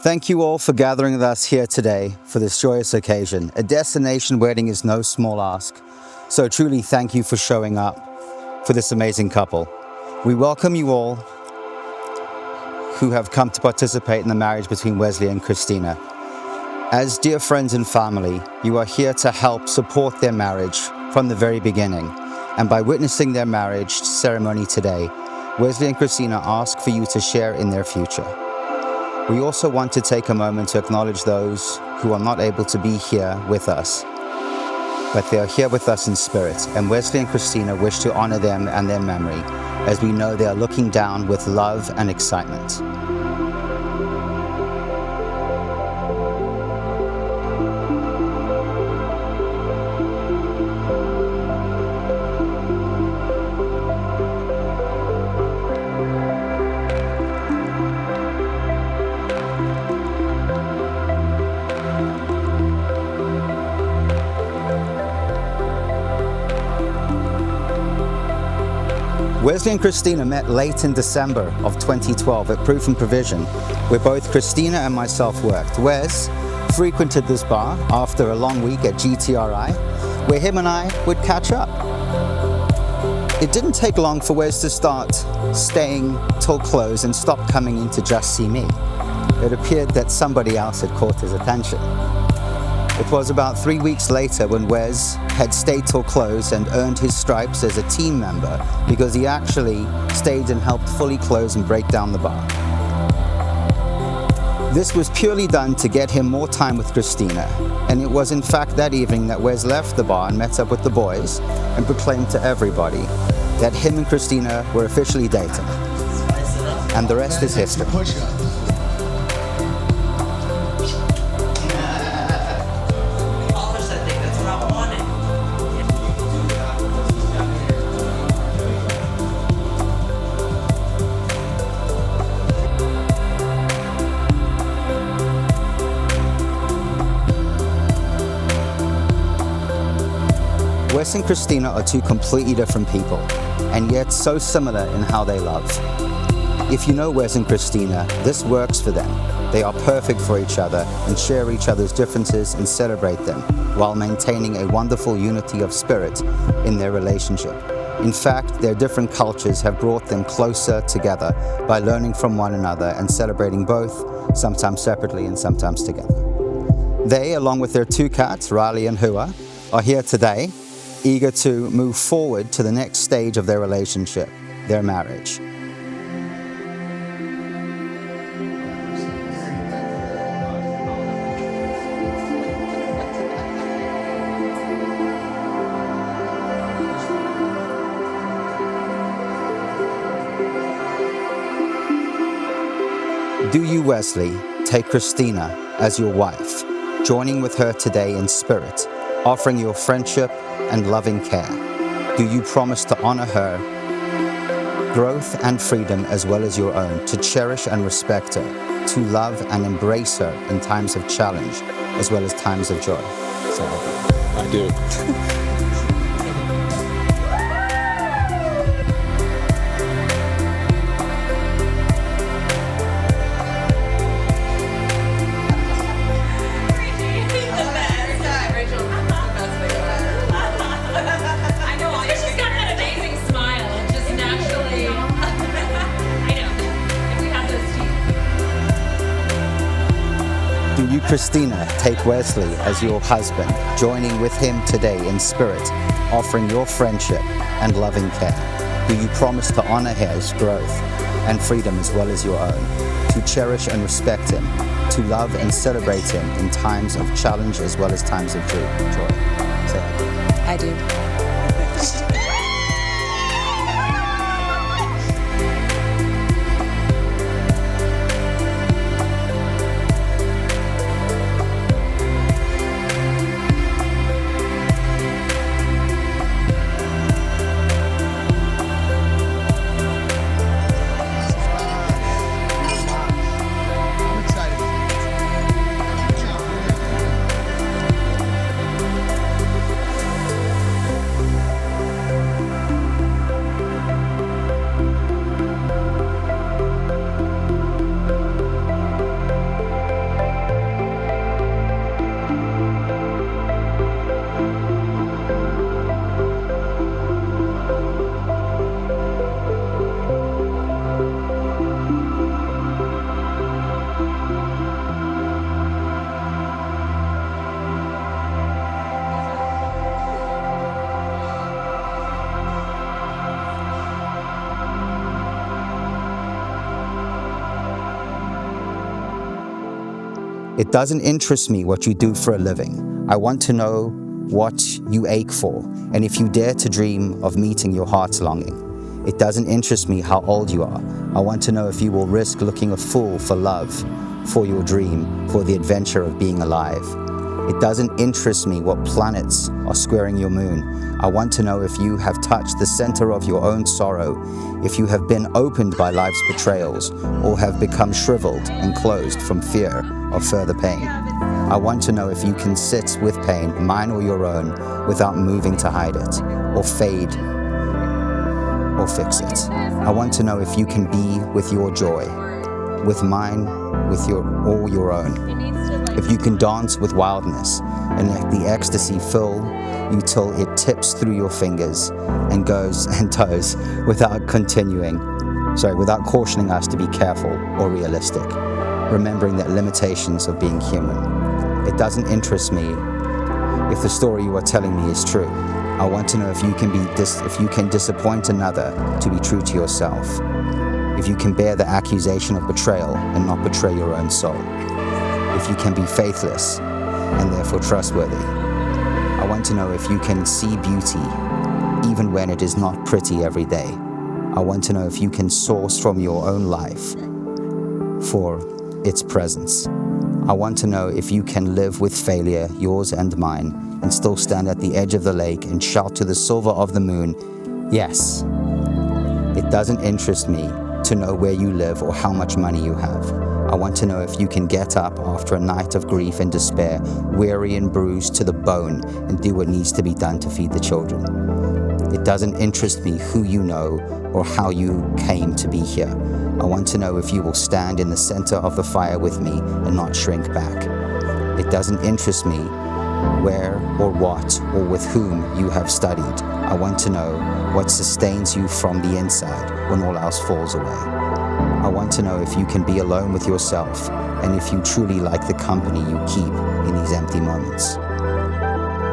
Thank you all for gathering with us here today for this joyous occasion. A destination wedding is no small ask, so truly thank you for showing up for this amazing couple. We welcome you all who have come to participate in the marriage between Wesley and Christina. As dear friends and family, you are here to help support their marriage from the very beginning. And by witnessing their marriage ceremony today, Wesley and Christina ask for you to share in their future. We also want to take a moment to acknowledge those who are not able to be here with us, but they are here with us in spirit. And Wesley and Christina wish to honor them and their memory, as we know they are looking down with love and excitement. Wesley and Christina met late in December of 2012 at Proof and Provision, where both Christina and myself worked. Wes frequented this bar after a long week at GTRI, where him and I would catch up. It didn't take long for Wes to start staying till close and stop coming in to just see me. It appeared that somebody else had caught his attention. It was about 3 weeks later when Wes had stayed till close and earned his stripes as a team member because he actually stayed and helped fully close and break down the bar. This was purely done to get him more time with Christina, and it was in fact that evening that Wes left the bar and met up with the boys and proclaimed to everybody that him and Christina were officially dating. And the rest is history. Wes and Christina are two completely different people, and yet so similar in how they love. If you know Wes and Christina, this works for them. They are perfect for each other and share each other's differences and celebrate them while maintaining a wonderful unity of spirit in their relationship. In fact, their different cultures have brought them closer together by learning from one another and celebrating both, sometimes separately and sometimes together. They, along with their two cats, Riley and Hua, are here today, eager to move forward to the next stage of their relationship, their marriage. Do you, Wesley, take Christina as your wife, joining with her today in spirit, offering your friendship and loving care? Do you promise to honor her growth and freedom as well as your own, to cherish and respect her, to love and embrace her in times of challenge as well as times of joy? So, I do. Do you, Christina, take Wesley as your husband, joining with him today in spirit, offering your friendship and loving care? Do you promise to honor his growth and freedom as well as your own, to cherish and respect him, to love and celebrate him in times of challenge as well as times of joy? Say I do. It doesn't interest me what you do for a living. I want to know what you ache for, and if you dare to dream of meeting your heart's longing. It doesn't interest me how old you are. I want to know if you will risk looking a fool for love, for your dream, for the adventure of being alive. It doesn't interest me what planets are squaring your moon. I want to know if you have touched the center of your own sorrow, if you have been opened by life's betrayals, or have become shriveled and closed from fear of further pain. I want to know if you can sit with pain, mine or your own, without moving to hide it, or fade, or fix it. I want to know if you can be with your joy, with mine, with your own. If you can dance with wildness and let the ecstasy fill you till it tips through your fingers and goes and toes without cautioning us to be careful or realistic, remembering that limitations of being human. It doesn't interest me if the story you are telling me is true. I want to know if you can disappoint another to be true to yourself. If you can bear the accusation of betrayal and not betray your own soul. If you can be faithless and therefore trustworthy. I want to know if you can see beauty even when it is not pretty every day. I want to know if you can source from your own life for its presence. I want to know if you can live with failure, yours and mine, and still stand at the edge of the lake and shout to the silver of the moon, yes. It doesn't interest me to know where you live or how much money you have. I want to know if you can get up after a night of grief and despair, weary and bruised to the bone, and do what needs to be done to feed the children. It doesn't interest me who you know or how you came to be here. I want to know if you will stand in the center of the fire with me and not shrink back. It doesn't interest me where or what or with whom you have studied. I want to know what sustains you from the inside when all else falls away. I want to know if you can be alone with yourself and if you truly like the company you keep in these empty moments.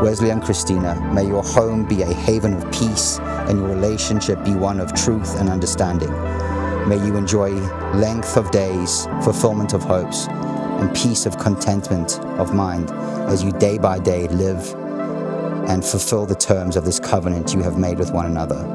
Wesley and Christina, may your home be a haven of peace and your relationship be one of truth and understanding. May you enjoy length of days, fulfillment of hopes, and peace of contentment of mind as you day by day live and fulfill the terms of this covenant you have made with one another.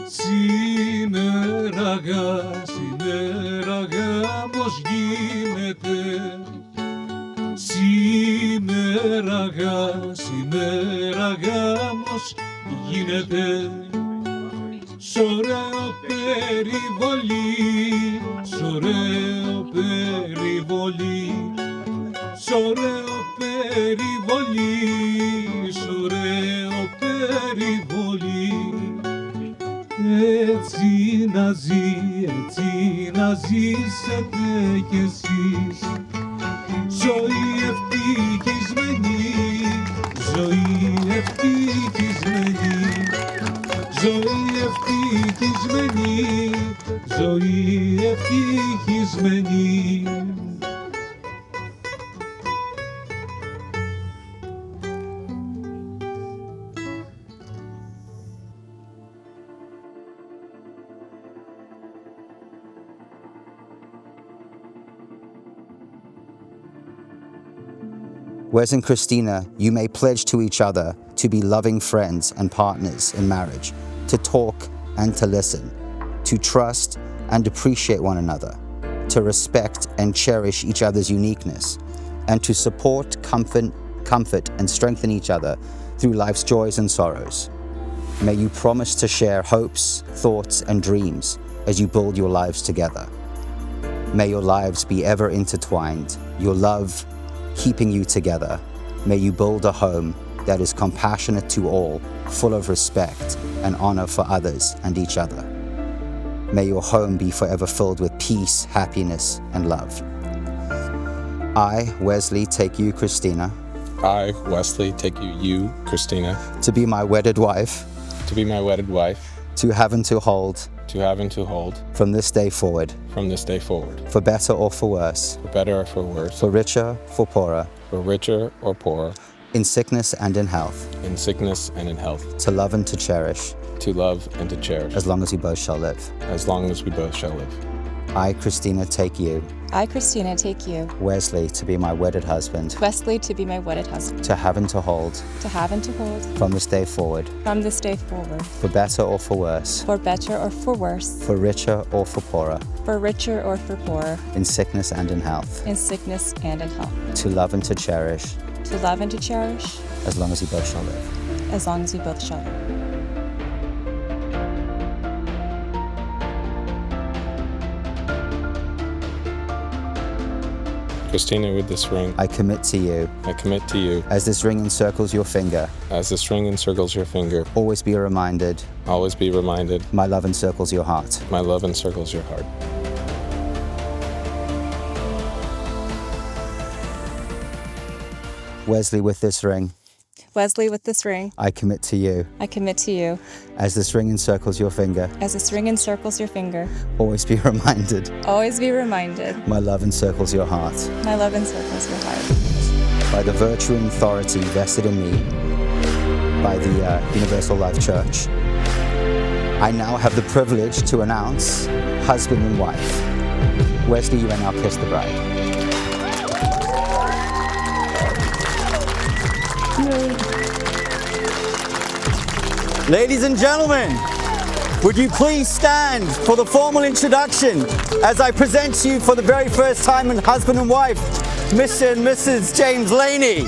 Σήμερα γάμος γίνεται. Σήμερα γάμος γίνεται. Σ' ωραίο περιβολή, σ' ωραίο περιβολή, σ' ωραίο περιβολή, σ' ωραίο περιβολή. Έτσι να ζήσετε κι εσείς. Ζωή ευτυχισμένη, ζωή ευτυχισμένη, ζωή ευτυχισμένη, ζωή ευτυχισμένη. Wes and Christina, you may pledge to each other to be loving friends and partners in marriage, to talk and to listen, to trust and appreciate one another, to respect and cherish each other's uniqueness, and to support, comfort and strengthen each other through life's joys and sorrows. May you promise to share hopes, thoughts and dreams as you build your lives together. May your lives be ever intertwined, your love keeping you together. May you build a home that is compassionate to all, full of respect and honor for others and each other. May your home be forever filled with peace, happiness, and love. I, Wesley, take you, Christina, I, Wesley, take you, Christina, to be my wedded wife, to be my wedded wife, to have and to hold, from this day forward, for better or for worse, for better or for worse, for richer, for poorer, for richer or poorer, in sickness and in health, in sickness and in health, to love and to cherish, to love and to cherish, as long as we both shall live. as long as we both shall live. I, Christina, take you, I, Christina, take you, Wesley, to be my wedded husband, Wesley, to be my wedded husband, to have and to hold, from this day forward, for better or for worse, for better or for worse, for richer or for poorer, for richer or for poorer, in sickness and in health, in sickness and in health, to love and to cherish, to love and to cherish, as long as we both shall live. as long as we both shall live. Christina, with this ring, I commit to you, I commit to you, as this ring encircles your finger, as this ring encircles your finger, always be reminded, always be reminded, my love encircles your heart. my love encircles your heart. Wesley, with this ring, Wesley, with this ring, I commit to you, I commit to you, as this ring encircles your finger, as this ring encircles your finger, always be reminded, always be reminded, my love encircles your heart. my love encircles your heart. By the virtue and authority vested in me by the Universal Life Church, I now have the privilege to announce husband and wife. Wesley, you may now kiss the bride. Ladies and gentlemen, would you please stand for the formal introduction as I present to you for the very first time as husband and wife, Mr. and Mrs. James Laney.